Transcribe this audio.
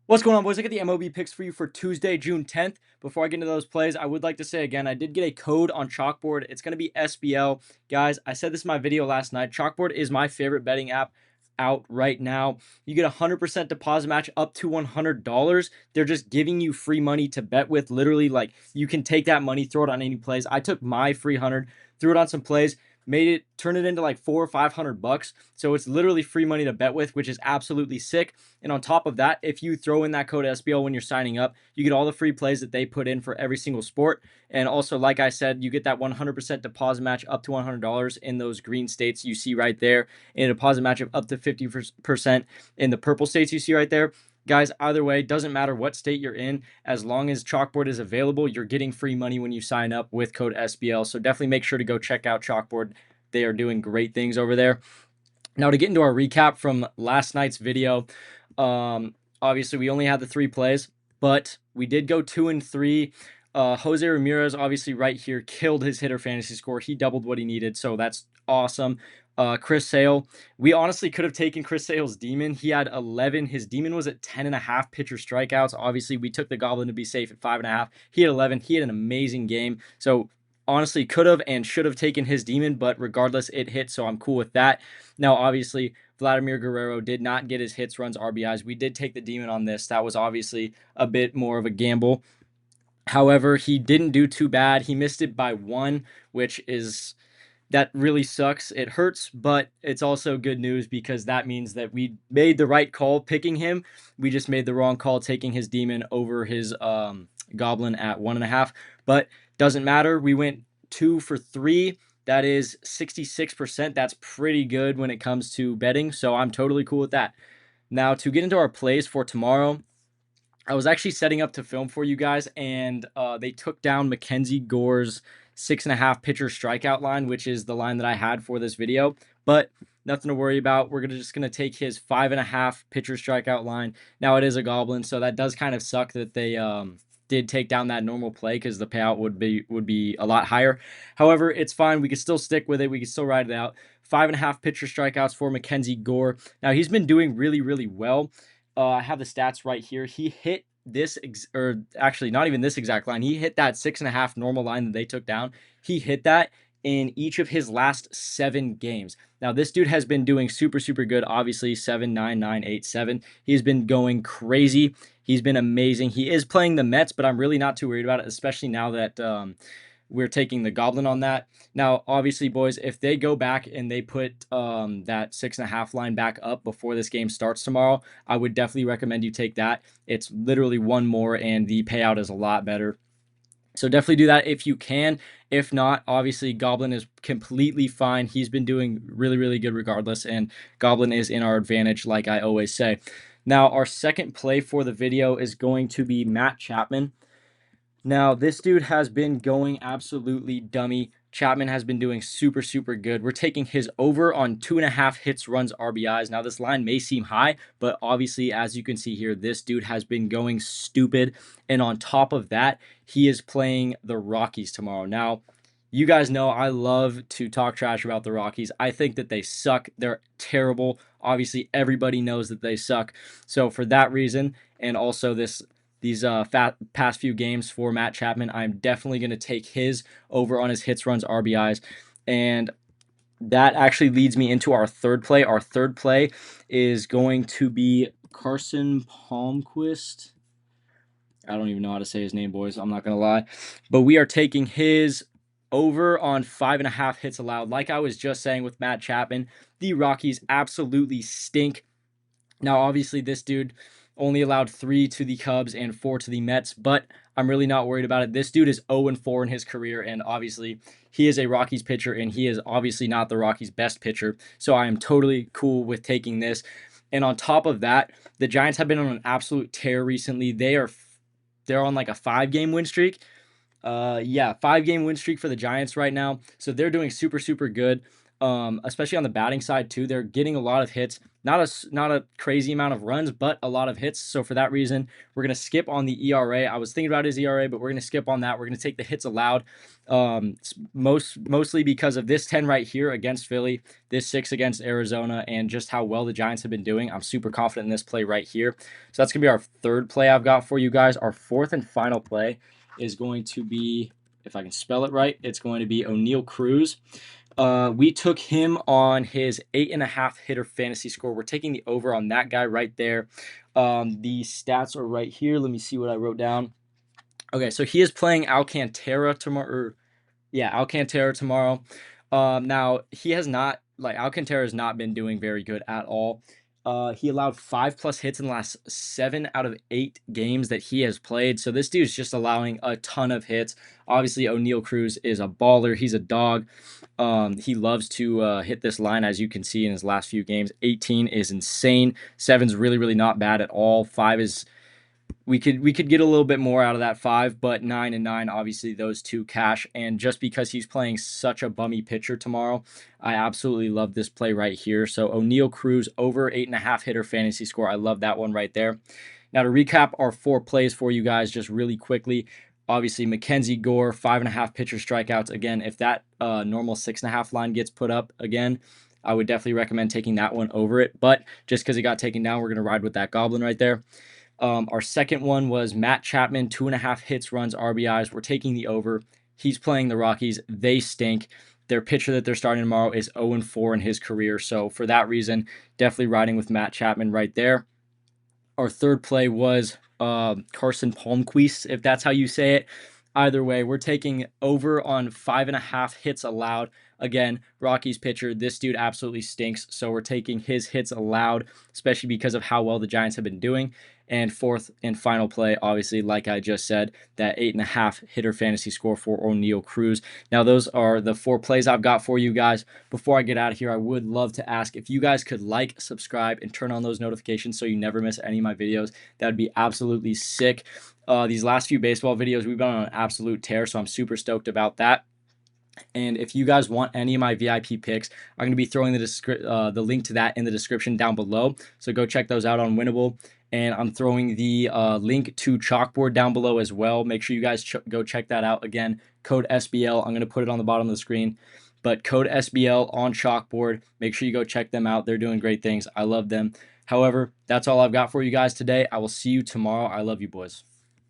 What's going on, boys? I got the MLB picks for you for Tuesday, June 10th. Before I get into those plays, I would like to say again, I did get a code on Chalkboard. It's going to be SBL. Guys, I said this in my video last night. Chalkboard is my favorite betting app out right now. You get a 100% deposit match up to $100. They're just giving you free money to bet with. Literally, like, you can take that money, throw it on any plays. I took my free 100, threw it on some plays, turn it into like $400 or $500. So it's literally free money to bet with, which is absolutely sick. And on top of that, if you throw in that code SBL when you're signing up, you get all the free plays that they put in for every single sport. And also, like I said, you get that 100% deposit match up to $100 in those green states you see right there, and a deposit match of up to 50% in the purple states you see right there. Guys, either way, doesn't matter what state you're in, as long as Chalkboard is available, you're getting free money when you sign up with code SBL. So definitely make sure to go check out Chalkboard. They are doing great things over there. Now, to get into our recap from last night's video, obviously we only had the 3 plays, but we did go 2 and 3. Jose Ramirez, obviously right here, killed his hitter fantasy score. He doubled what he needed, so that's awesome. Chris Sale, we honestly could have taken Chris Sale's demon. He had 11. His demon was at 10.5 pitcher strikeouts. Obviously, we took the Goblin to be safe at 5.5. He had 11. He had an amazing game. So honestly, could have and should have taken his demon, but regardless, it hit, so I'm cool with that. Now, obviously, Vladimir Guerrero did not get his hits, runs, RBIs. We did take the demon on this. That was obviously a bit more of a gamble. However, he didn't do too bad. He missed it by 1, which is that really sucks. It hurts, but it's also good news because that means that we made the right call picking him. We just made the wrong call taking his demon over his goblin at 1.5. But doesn't matter. We went 2 for 3. That is 66%. That's pretty good when it comes to betting. So I'm totally cool with that. Now, to get into our plays for tomorrow, I was actually setting up to film for you guys, and they took down Mackenzie Gore's 6.5 pitcher strikeout line, which is the line that I had for this video. But nothing to worry about. We're just gonna take his 5.5 pitcher strikeout line. Now it is a goblin, so that does kind of suck that they did take down that normal play because the payout would be a lot higher. However, it's fine. We can still stick with it. We can still ride it out. 5.5 pitcher strikeouts for Mackenzie Gore. Now he's been doing really, really well. I have the stats right here. He hit this, or actually not even this exact line. He hit that 6.5 normal line that they took down. He hit that in each of his last 7 games. Now, this dude has been doing super, super good. Obviously, 7, 9, 9, 8, 7. He's been going crazy. He's been amazing. He is playing the Mets, but I'm really not too worried about it, especially now that we're taking the Goblin on that. Now, obviously, boys, if they go back and they put that 6.5 line back up before this game starts tomorrow, I would definitely recommend you take that. It's literally 1 more, and the payout is a lot better. So definitely do that if you can. If not, obviously, Goblin is completely fine. He's been doing really, really good regardless, and Goblin is in our advantage, like I always say. Now, our second play for the video is going to be Matt Chapman. Now, this dude has been going absolutely dummy. Chapman has been doing super, super good. We're taking his over on 2.5 hits, runs, RBIs. Now, this line may seem high, but obviously, as you can see here, this dude has been going stupid. And on top of that, he is playing the Rockies tomorrow. Now, you guys know I love to talk trash about the Rockies. I think that they suck. They're terrible. Obviously, everybody knows that they suck. So for that reason, and also these past few games for Matt Chapman, I'm definitely going to take his over on his hits, runs, RBIs. And that actually leads me into our third play. Our third play is going to be Carson Palmquist. I don't even know how to say his name, boys. I'm not going to lie. But we are taking his over on 5.5 hits allowed. Like I was just saying with Matt Chapman, the Rockies absolutely stink. Now, obviously, this dude only allowed 3 to the Cubs and 4 to the Mets, but I'm really not worried about it. This dude is 0-4 in his career, and obviously, he is a Rockies pitcher, and he is obviously not the Rockies' best pitcher, so I am totally cool with taking this. And on top of that, the Giants have been on an absolute tear recently. They're on like a 5-game win streak. 5-game win streak for the Giants right now, so they're doing super, super good. especially on the batting side too. They're getting a lot of hits, not a crazy amount of runs, but a lot of hits. So for that reason, we're gonna skip on the ERA. I was thinking about his ERA, but we're gonna skip on that. We're gonna take the hits allowed, mostly because of this 10 right here against Philly, this 6 against Arizona, and just how well the Giants have been doing. I'm super confident in this play right here. So that's gonna be our third play I've got for you guys. Our fourth and final play is going to be, if I can spell it right, it's going to be O'Neal Cruz. We took him on his 8.5 hitter fantasy score. We're taking the over on that guy right there. The stats are right here. Let me see what I wrote down. Okay, so he is playing Alcantara tomorrow. Alcantara tomorrow. Now he has not, like, Alcantara has not been doing very good at all. He allowed 5+ hits in the last 7 out of 8 games that he has played. So this dude's just allowing a ton of hits. Obviously, O'Neal Cruz is a baller. He's a dog. He loves to hit this line, as you can see in his last few games. 18 is insane. 7's really, really not bad at all. 5 is, we could get a little bit more out of that 5, but 9 and 9, obviously those two cash. And just because he's playing such a bummy pitcher tomorrow, I absolutely love this play right here. So O'Neal Cruz over 8.5 hitter fantasy score. I love that one right there. Now to recap our 4 plays for you guys just really quickly. Obviously, Mackenzie Gore, 5.5 pitcher strikeouts. Again, if that normal 6.5 line gets put up again, I would definitely recommend taking that one over it. But just because it got taken down, we're going to ride with that goblin right there. Our second one was Matt Chapman, 2.5 hits, runs, RBIs. We're taking the over. He's playing the Rockies. They stink. Their pitcher that they're starting tomorrow is 0-4 in his career. So for that reason, definitely riding with Matt Chapman right there. Our third play was Carson Palmquist, if that's how you say it. Either way, we're taking over on 5.5 hits allowed. Again, Rockies pitcher, this dude absolutely stinks. So we're taking his hits allowed, especially because of how well the Giants have been doing. And fourth and final play, obviously, like I just said, that 8.5 hitter fantasy score for O'Neal Cruz. Now, those are the 4 plays I've got for you guys. Before I get out of here, I would love to ask if you guys could like, subscribe, and turn on those notifications so you never miss any of my videos. That would be absolutely sick. These last few baseball videos, we've been on an absolute tear, so I'm super stoked about that. And if you guys want any of my VIP picks, I'm going to be throwing the link to that in the description down below. So go check those out on Winnable. And I'm throwing the link to Chalkboard down below as well. Make sure you guys go check that out. Again, code SBL. I'm going to put it on the bottom of the screen. But code SBL on Chalkboard. Make sure you go check them out. They're doing great things. I love them. However, that's all I've got for you guys today. I will see you tomorrow. I love you, boys.